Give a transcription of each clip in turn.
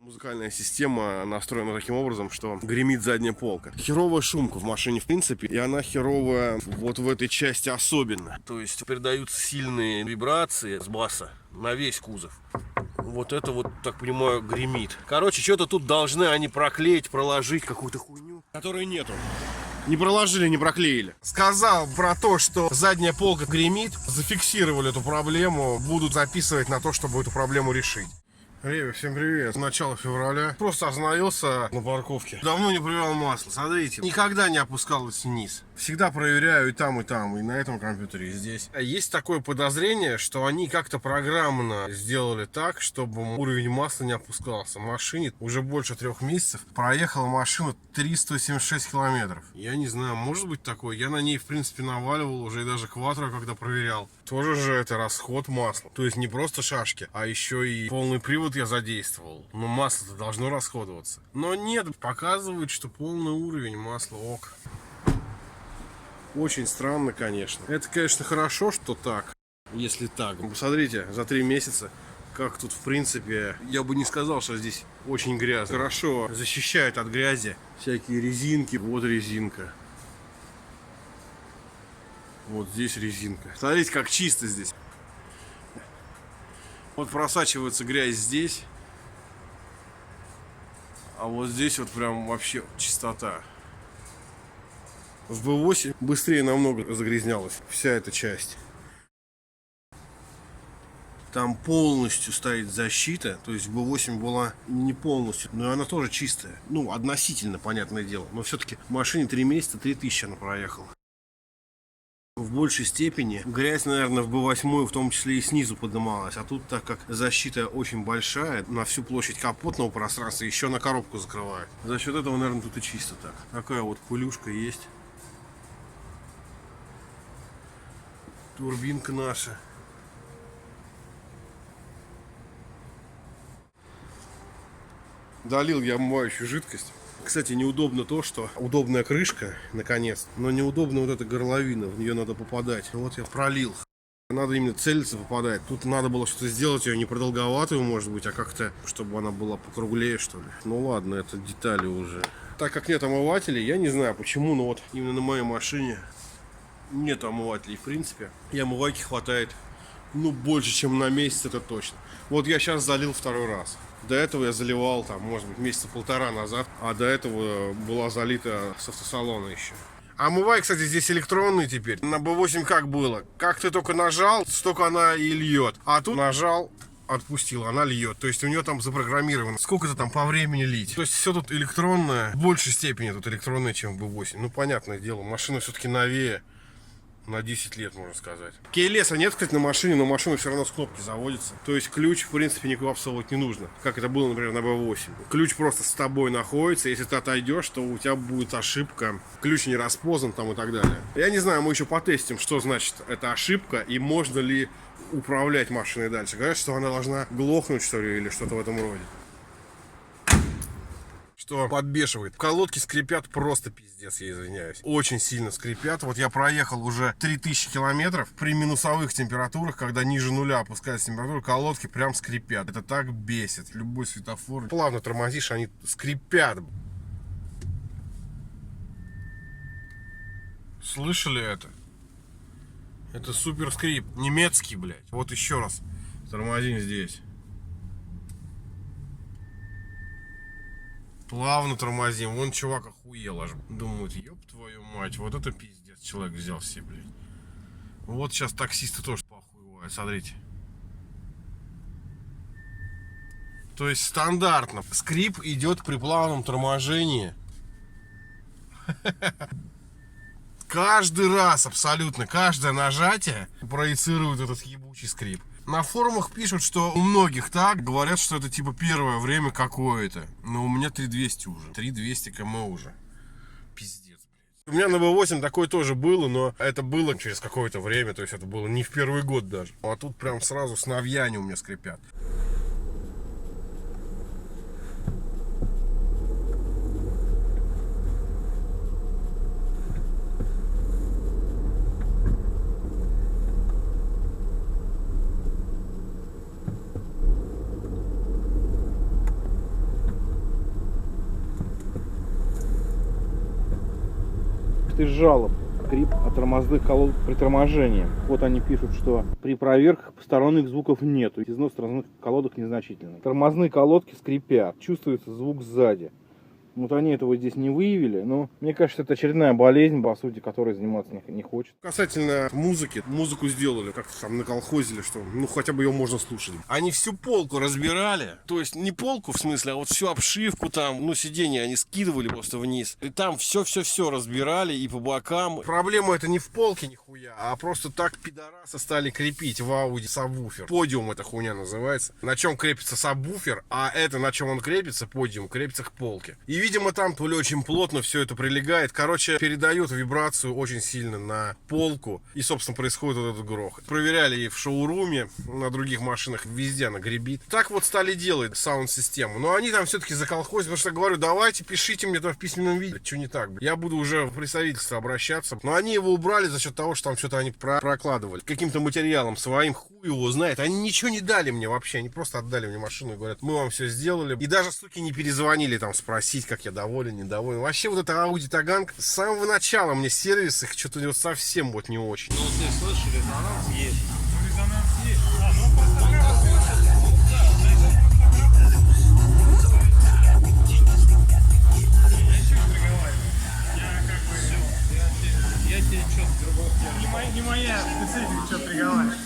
Музыкальная система настроена таким образом, что гремит задняя полка. Херовая шумка в машине в принципе, и она херовая вот в этой части особенно. То есть передаются сильные вибрации с баса на весь кузов. Вот это вот, так понимаю, гремит. Короче, что-то тут должны они проклеить, проложить какую-то хуйню, которой нету. Не проложили, не проклеили. Сказал про то, что задняя полка гремит. Зафиксировали эту проблему. Будут записывать на то, чтобы эту проблему решить. Ребят, всем привет. Начало февраля. Просто остановился на парковке. Давно не проверял масло. Смотрите, никогда не опускалось вниз. Всегда проверяю и там, и на этом компьютере, и здесь. Есть такое подозрение, что они как-то программно сделали так, чтобы уровень масла не опускался. В машине уже больше 3 месяцев проехала машина 376 километров. Я не знаю, может быть такое. Я на ней, в принципе, наваливал уже и даже кватро, когда проверял. Тоже же это расход масла. То есть не просто шашки, а еще и полный привод я задействовал. Но масло-то должно расходоваться. Но нет, показывает, что полный уровень масла ок. Очень странно, конечно. Это, конечно, хорошо, что так. Если так. Посмотрите, за 3 месяца, как тут, в принципе, я бы не сказал, что здесь очень грязно. Хорошо защищает от грязи всякие резинки. Вот резинка. Вот здесь резинка. Смотрите, как чисто здесь. Вот просачивается грязь здесь. А вот здесь вот прям вообще чистота. В V8 быстрее намного загрязнялась вся эта часть. Там полностью стоит защита. То есть в V8 была не полностью, но она тоже чистая. Ну, относительно, понятное дело. Но все-таки в машине 3 месяца 3000 она проехала. В большей степени грязь, наверное, в B8 в том числе и снизу поднималась. А тут, так как защита очень большая, на всю площадь капотного пространства еще на коробку закрывает. За счет этого, наверное, тут и чисто так. Такая вот пылюшка есть. Турбинка наша. Долил я омывающую жидкость. Кстати, неудобно то, что удобная крышка, наконец, но неудобно вот эта горловина, в нее надо попадать. Вот я пролил. Надо именно целиться попадать. Тут надо было что-то сделать, ее не продолговатую, может быть, а как-то, чтобы она была покруглее, что ли. Ну ладно, это детали уже. Так как нет омывателей, я не знаю почему, но вот именно на моей машине нет омывателей, в принципе. И омывайки хватает, ну, больше, чем на месяц, это точно. Вот я сейчас залил 2-й раз. До этого я заливал, там, может быть, месяца 1,5 назад. А до этого была залита с автосалона еще. Омывайка, кстати, здесь электронный теперь. На B8 как было? Как ты только нажал, столько она и льет. А тут нажал, отпустил, она льет. То есть у нее там запрограммировано, сколько-то там по времени лить. То есть все тут электронное. В большей степени тут электронное, чем в B8. Ну, понятное дело, машина все-таки новее. На 10 лет, можно сказать. Кейлеса нет, кстати, на машине, но машина все равно с кнопки заводится. То есть ключ, в принципе, никуда всовывать не нужно. Как это было, например, на B8. Ключ просто с тобой находится. Если ты отойдешь, то у тебя будет ошибка. Ключ не распознан там и так далее. Я не знаю, мы еще потестим, что значит эта ошибка и можно ли управлять машиной дальше. Говорят, что она должна глохнуть, что ли, или что-то в этом роде. Что подбешивает. Колодки скрипят просто пиздец, я извиняюсь. Очень сильно скрипят. Вот я проехал уже 3000 километров при минусовых температурах, когда ниже нуля опускается температура, колодки прям скрипят. Это так бесит. Любой светофор. Плавно тормозишь, они скрипят. Слышали это? Это супер скрип. Немецкий, блядь. Вот еще раз. Тормозим здесь. Плавно тормозим. Вон чувак охуел аж. Думают, ёб твою мать, вот это пиздец человек взял себе, блядь. Вот сейчас таксисты тоже поохуевают, смотрите. То есть стандартно. Скрип идет при плавном торможении. Каждый раз, абсолютно, каждое нажатие проецирует этот ебучий скрип. На форумах пишут, что у многих так. Говорят, что это типа первое время какое-то. Но у меня 3200 уже. 3200 км уже. Пиздец, блядь. У меня на B8 такое тоже было, но это было через какое-то время. То есть это было не в первый год даже. А тут прям сразу сновья они у меня скрипят. из жалоб. Скрип от тормозных колодок при торможении. Вот они пишут, что при проверках посторонних звуков нету. Износ тормозных колодок незначительный. Тормозные колодки скрипят. Чувствуется звук сзади. Вот они этого здесь не выявили, но мне кажется, это очередная болезнь, по сути, которой заниматься не хочет. Касательно музыки, музыку сделали, как там наколхозили, что ну хотя бы ее можно слушать. Они всю полку разбирали, то есть не полку в смысле, а вот всю обшивку там, ну сиденья они скидывали просто вниз. И там все разбирали и по бокам. Проблема это не в полке нихуя, а просто так пидорасы стали крепить в Audi сабвуфер. Подиум эта хуйня называется. На чем крепится сабвуфер, а это на чем он крепится, подиум, крепится к полке. И видимо, там то ли очень плотно все это прилегает. Короче, передает вибрацию очень сильно на полку. И, собственно, происходит вот этот грохот. Проверяли и в шоуруме, на других машинах, везде она гребит. Так вот стали делать саунд-систему. Но они там все-таки заколхозили, потому что я говорю, давайте пишите мне это в письменном виде. Что не так? Я буду уже в представительство обращаться. Но они его убрали за счет того, что там что-то они прокладывали. Каким-то материалом своим, хуй его знает. Они ничего не дали мне вообще. Они просто отдали мне машину и говорят, мы вам все сделали. И даже, суки, не перезвонили там спросить, как я доволен, недоволен. Вообще вот это Audi Tagang с самого начала мне сервис их что-то вот совсем вот не очень. Ну, ты слышишь, резонанс есть. Резонанс есть. Ну просто я тебе что-то другого. Не моя специфика, что приговаривать.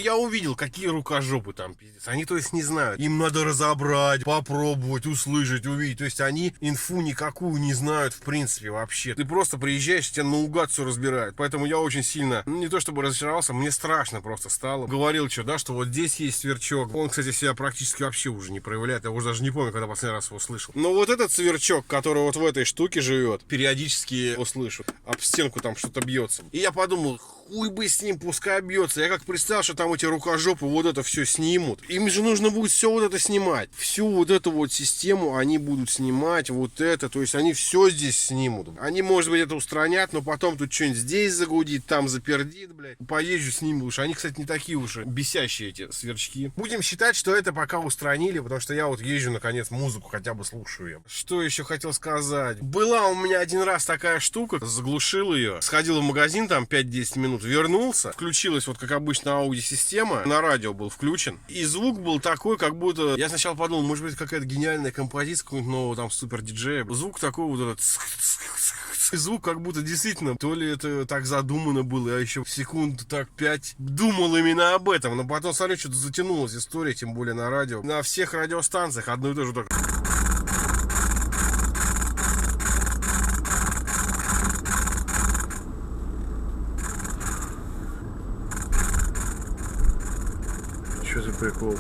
Я увидел, какие рукожопы там, пиздец. Они, то есть, не знают. Им надо разобрать, попробовать, услышать, увидеть. То есть, они инфу никакую не знают, в принципе, вообще. Ты просто приезжаешь, тебя наугад все разбирают. Поэтому я очень сильно, ну, не то чтобы разочаровался, мне страшно просто стало. Говорил, что, да, что вот здесь есть сверчок. Он, кстати, себя практически вообще уже не проявляет. Я уже даже не помню, когда последний раз его слышал. Но вот этот сверчок, который вот в этой штуке живет, периодически его слышу. Об стенку там что-то бьется. И я подумал, хуй бы с ним, пускай бьется. Я как представил, что там эти рукожопы вот это все снимут. Им же нужно будет все вот это снимать. Всю вот эту вот систему они будут снимать, вот это. То есть они все здесь снимут. Они, может быть, это устранят, но потом тут что-нибудь здесь загудит, там запердит, блядь. Поезжу с ними лучше. Они, кстати, не такие уж бесящие, эти сверчки. Будем считать, что это пока устранили, потому что я вот езжу, наконец, музыку хотя бы слушаю я. Что еще хотел сказать? Была у меня один раз такая штука, заглушил ее. Сходил в магазин там 5-10 минут, вернулся. Включилась вот как обычно аудиосистема. На радио был включен. И звук был такой, как будто... Я сначала подумал, может быть, какая-то гениальная композиция какого-нибудь нового там супер-диджея. Звук такой вот этот... Звук как будто действительно, то ли это так задумано было, я еще секунд так 5 думал именно об этом. Но потом, смотрю, что-то затянулась история, тем более на радио. На всех радиостанциях одно и то же так... Что за прикол?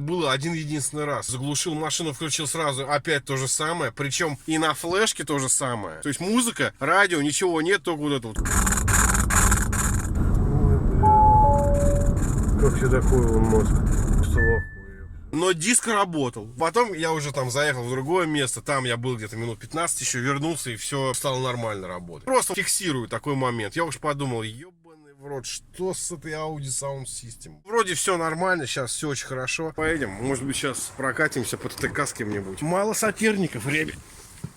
Было один единственный раз. Заглушил машину, включил сразу, опять то же самое. Причем и на флешке то же самое. То есть музыка, радио, ничего нет, только вот это вот. Ой, бля. Как тебе такой вон мозг? Но диск работал. Потом я уже там заехал в другое место. Там я был где-то минут 15 еще, вернулся, и все стало нормально работать. Просто фиксирую такой момент. Я уж подумал, ебаный в рот, что с этой Audi Sound System? Вроде все нормально, сейчас все очень хорошо. Поедем, может быть, сейчас прокатимся по ТТК с кем-нибудь. Мало соперников, ребят.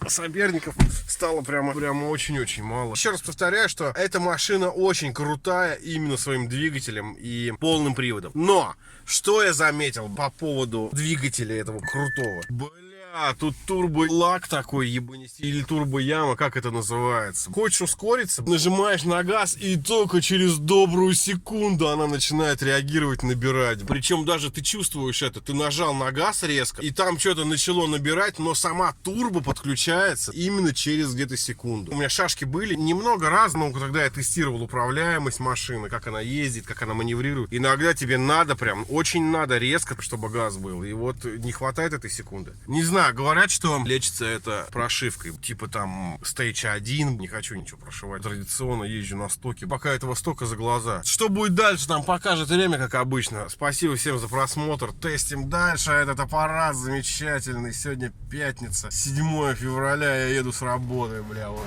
Соперников стало прямо очень-очень мало. Еще раз повторяю, что эта машина очень крутая именно своим двигателем и полным приводом. Но, что я заметил по поводу двигателя этого крутого? Бля, Бля, тут турбо-лак такой, ебанись, или турбо-яма, как это называется. Хочешь ускориться, нажимаешь на газ, и только через добрую секунду она начинает реагировать, набирать. Причем даже ты чувствуешь это, ты нажал на газ резко, и там что-то начало набирать, но сама турбо подключается именно через где-то секунду. У меня шашки были немного раз, но когда я тестировал управляемость машины, как она ездит, как она маневрирует, иногда тебе надо прям, очень надо резко, чтобы газ был, и вот не хватает этой секунды. Не знаю, говорят, что лечится это прошивкой, типа там Stage 1, не хочу ничего прошивать, традиционно езжу на стоке, пока этого стока за глаза. Что будет дальше, нам покажет время, как обычно. Спасибо всем за просмотр, тестим дальше этот аппарат замечательный. Сегодня пятница, 7 февраля, я еду с работы, бля, ура.